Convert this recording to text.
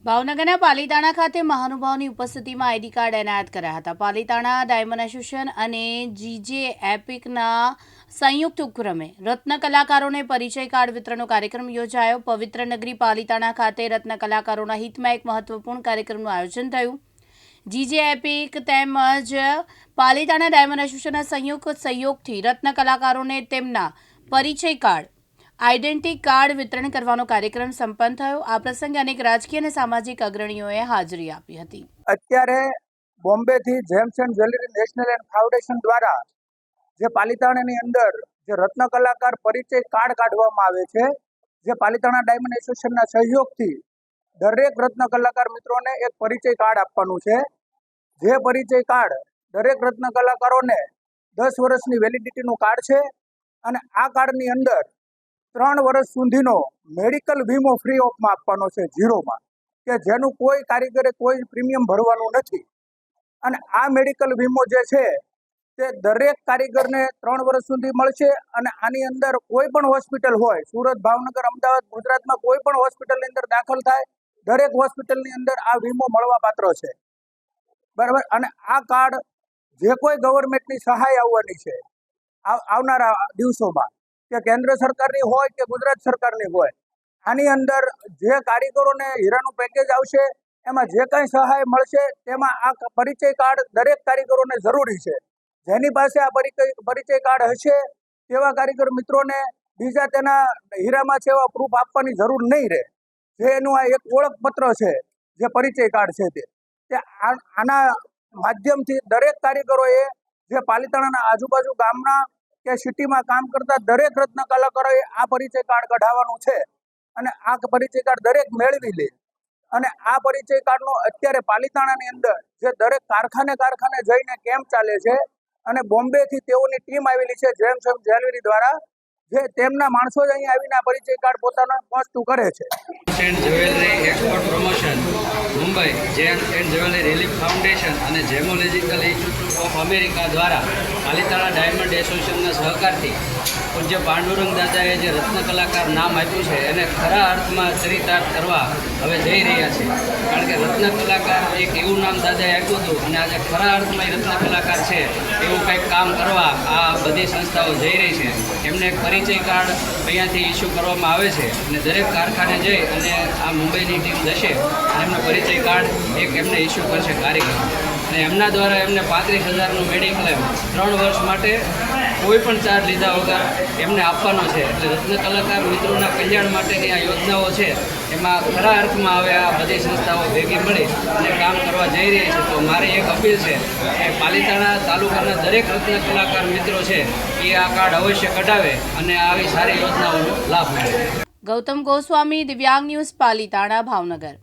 ભાવનગરના પાલીતાણા ખાતે મહાનુભાવોની ઉપસ્થિતિમાં આઈડી કાર્ડ એનાયત કર્યા હતા। પાલીતાણા ડાયમંડ એસોસિએશન અને જીજે એપિકના સંયુક્ત ઉપક્રમે રત્ન કલાકારોને પરિચય કાર્ડ વિતરણનો કાર્યક્રમ યોજાયો। પવિત્ર નગરી પાલીતાણા ખાતે રત્ન કલાકારોના હિતમાં એક મહત્વપૂર્ણ કાર્યક્રમનું આયોજન થયું। જીજે એપિક તેમજ પાલીતાણા ડાયમંડ એસોસિએશનના સંયુક્ત સહયોગથી રત્ન કલાકારોને તેમના પરિચય કાર્ડ આઈડેન્ટિટી કાર્ડ વિતરણ કરવાનો કાર્યક્રમ સંપન્ન થયો। આ પ્રસંગે અનેક રાજકીય અને સામાજિક અગ્રણીઓએ હાજરી આપી હતી। અત્યારે બોમ્બેથી gems and jewellery national and foundation દ્વારા જે પાલીતાણાની અંદર જે રત્ન કલાકાર પરિચય કાર્ડ કાઢવામાં આવે છે, જે પાલીતાણા ડાયમંડ એસોસિએશનના સહયોગથી દરેક રત્ન કલાકાર મિત્રોને એક પરિચય કાર્ડ આપવાનું છે। જે પરિચય કાર્ડ દરેક રત્ન કલાકારોને 10 વર્ષની વેલિડિટીનું કાર્ડ છે અને આ કાર્ડની અંદર 3 વર્ષ સુધીનો મેડિકલ વીમો ફ્રી ઓફમાં આપવાનો છે, ઝીરોમાં, કે જેનું કોઈ કારીગરે કોઈ પ્રીમિયમ ભરવાનું નથી। અને આ મેડિકલ વીમો જે છે તે દરેક કારીગરને 3 વર્ષ સુધી મળશે। અને આની અંદર કોઈ પણ હોસ્પિટલ હોય, સુરત, ભાવનગર, અમદાવાદ, ગુજરાતમાં કોઈ પણ હોસ્પિટલની અંદર દાખલ થાય, દરેક હોસ્પિટલની અંદર આ વીમો મળવા પાત્ર છે, બરાબર। અને આ કાર્ડ જે કોઈ ગવર્મેન્ટની સહાય આવવાની છે આવનારા દિવસોમાં, કે કેન્દ્ર સરકારની હોય કે ગુજરાત સરકારની હોય, આની અંદર જે કારીગરોને હીરાનું પેકેજ આવશે એમાં જે કંઈ સહાય મળશે તેમાં આ પરિચય કાર્ડ દરેક કારીગરોને જરૂરી છે। જેની પાસે આ પરિચય કાર્ડ હશે તેવા કારીગર મિત્રોને બીજા તેના હીરામાં છે એવા પ્રૂફ આપવાની જરૂર નહીં રહે। જે એનું આ એક ઓળખપત્ર છે, જે પરિચય કાર્ડ છે તે આના માધ્યમથી દરેક કારીગરોએ, જે પાલીતાણાના આજુબાજુ ગામના કે સિટીમાં કામ કરતા દરેક રત્ન કલાકારોએ આ પરિચય કાર્ડ કઢાવવાનું છે અને આ પરિચય કાર્ડ દરેક મેળવી લે। અને આ પરિચય કાર્ડનો અત્યારે પાલીતાણાની અંદર જે દરેક કારખાને જઈને કેમ્પ ચાલે છે અને બોમ્બેથી તેઓની ટીમ આવેલી છે જેમ્સ એન્ડ જ્વેલરી દ્વારા, જે તેમના માણસો જ અહીંયા આવીને આ પરિચય કાર્ડ પોતાનો પહોંચતું કરે છે। And jewellery export promotion Mumbai, James and jewellery relief foundation અને જેમોલોજીકલ ઇન્સ્ટિટ્યૂટ ઓફ અમેરિકા દ્વારા પાલીતાણા ડાયમંડ એસોસિએશનના સહકારથી પૂજ્ય પાંડુરંગ દાદાએ જે રત્ન કલાકાર નામ આપ્યું છે એને ખરા અર્થમાં ચરિતાર્થ કરવા હવે જઈ રહ્યા છે। કારણ કે રત્ન કલાકાર એક એવું નામ દાદાએ આપ્યું હતું અને આજે ખરા અર્થમાં રત્ન કલાકાર છે એવું કંઈક કામ કરવા આ બધી સંસ્થાઓ જઈ રહી છે। એમને એક પરિચય કાર્ડ અહીંયાથી ઇસ્યુ કરવામાં આવે છે અને દરેક કારખાને જઈ અને આ મુંબઈની ટીમ જશે અને એમનો પરિચય કાર્ડ એક એમને ઇસ્યુ કરશે કારીગર, અને એમના દ્વારા એમને 35,000નું મેડિક્લેમ 3 વર્ષ માટે કોઈ પણ ચાર્જ લીધા વગર એમને આપવાનો છે। એટલે રત્ન કલાકાર મિત્રોના કલ્યાણ માટેની આ યોજનાઓ છે, એમાં ખરા અર્થમાં હવે આ બધી સંસ્થાઓ ભેગી મળી અને કામ કરવા જઈ રહી છે। તો મારી એક અપીલ છે કે પાલીતાણા તાલુકાના દરેક રત્ન કલાકાર મિત્રો છે એ આ કાર્ડ અવશ્ય કઢાવે અને આવી સારી યોજનાઓનો લાભ મળે। ગૌતમ ગોસ્વામી, દિવ્યાંગ ન્યૂઝ, પાલીતાણા, ભાવનગર।